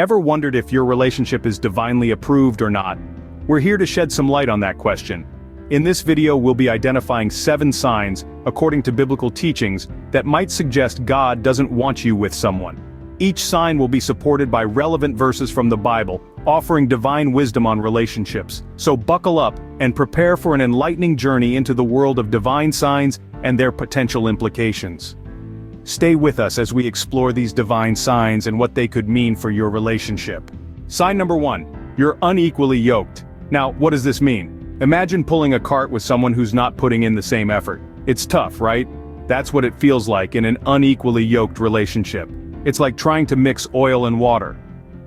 Ever wondered if your relationship is divinely approved or not? We're here to shed some light on that question. In this video we'll be identifying 7 signs, according to biblical teachings, that might suggest God doesn't want you with someone. Each sign will be supported by relevant verses from the Bible, offering divine wisdom on relationships. So buckle up and prepare for an enlightening journey into the world of divine signs and their potential implications. Stay with us as we explore these divine signs and what they could mean for your relationship. Sign number 1. You're unequally yoked. Now, what does this mean? Imagine pulling a cart with someone who's not putting in the same effort. It's tough, right? That's what it feels like in an unequally yoked relationship. It's like trying to mix oil and water.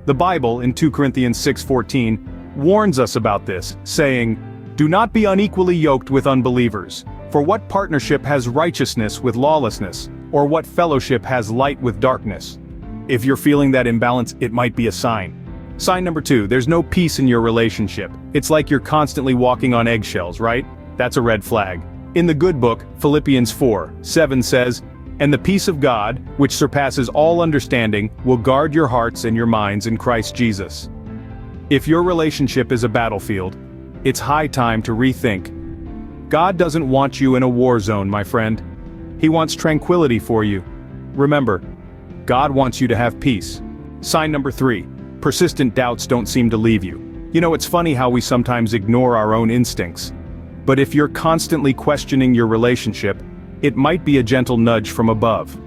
The Bible, in 2 Corinthians 6:14, warns us about this, saying, "Do not be unequally yoked with unbelievers. For what partnership has righteousness with lawlessness? Or what fellowship has light with darkness?" If you're feeling that imbalance, it might be a sign. Sign number 2, there's no peace in your relationship. It's like you're constantly walking on eggshells, right? That's a red flag. In the good book, Philippians 4:7 says, "And the peace of God, which surpasses all understanding, will guard your hearts and your minds in Christ Jesus." If your relationship is a battlefield, it's high time to rethink. God doesn't want you in a war zone, my friend. He wants tranquility for you. Remember, God wants you to have peace. Sign number 3, persistent doubts don't seem to leave you. You know, it's funny how we sometimes ignore our own instincts. But if you're constantly questioning your relationship, it might be a gentle nudge from above.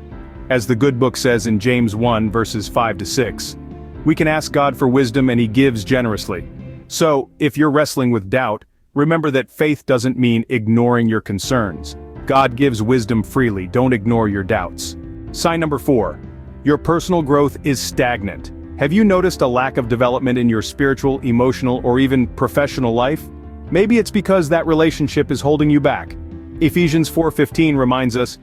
As the good book says in James 1 verses 5-6, we can ask God for wisdom and He gives generously. So, if you're wrestling with doubt, remember that faith doesn't mean ignoring your concerns. God gives wisdom freely, don't ignore your doubts. Sign number 4, your personal growth is stagnant. Have you noticed a lack of development in your spiritual, emotional, or even professional life? Maybe it's because that relationship is holding you back. Ephesians 4:15 reminds us,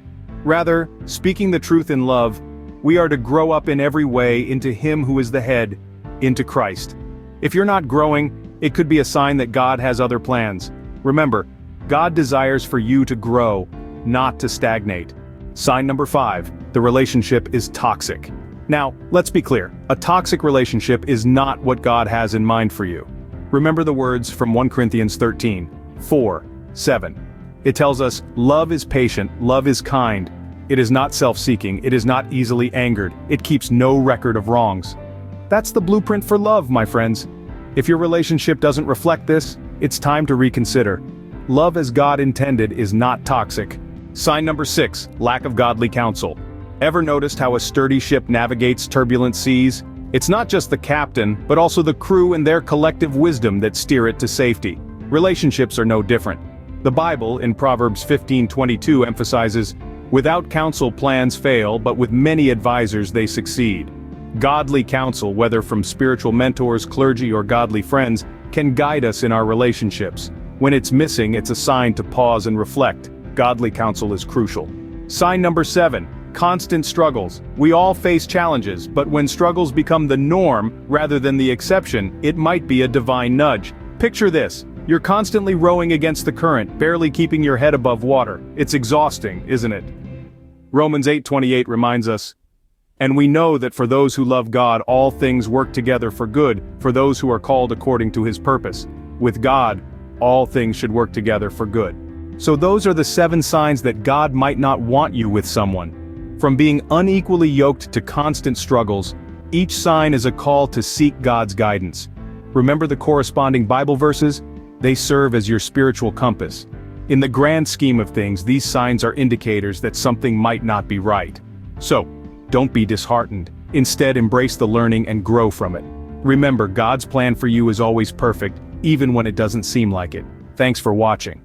"Rather, speaking the truth in love, we are to grow up in every way into Him who is the head, into Christ." If you're not growing, it could be a sign that God has other plans. Remember, God desires for you to grow, not to stagnate. Sign number 5, the relationship is toxic. Now, let's be clear, a toxic relationship is not what God has in mind for you. Remember the words from 1 Corinthians 13:4-7. It tells us, "Love is patient, love is kind. It is not self-seeking, it is not easily angered, it keeps no record of wrongs." That's the blueprint for love, my friends. If your relationship doesn't reflect this, it's time to reconsider. Love as God intended is not toxic. Sign number 6, lack of godly counsel. Ever noticed how a sturdy ship navigates turbulent seas? It's not just the captain, but also the crew and their collective wisdom that steer it to safety. Relationships are no different. The Bible, in Proverbs 15:22, emphasizes, "Without counsel plans fail, but with many advisors they succeed." Godly counsel, whether from spiritual mentors, clergy, or godly friends, can guide us in our relationships. When it's missing, it's a sign to pause and reflect. Godly counsel is crucial. Sign number 7, constant struggles. We all face challenges, but when struggles become the norm rather than the exception, it might be a divine nudge. Picture this. You're constantly rowing against the current, barely keeping your head above water. It's exhausting, isn't it? Romans 8:28 reminds us, "And we know that for those who love God, all things work together for good, for those who are called according to His purpose." With God, all things should work together for good. So those are the 7 signs that God might not want you with someone. From being unequally yoked to constant struggles, each sign is a call to seek God's guidance. Remember the corresponding Bible verses? They serve as your spiritual compass. In the grand scheme of things, these signs are indicators that something might not be right. So, don't be disheartened. Instead, embrace the learning and grow from it. Remember, God's plan for you is always perfect, even when it doesn't seem like it. Thanks for watching.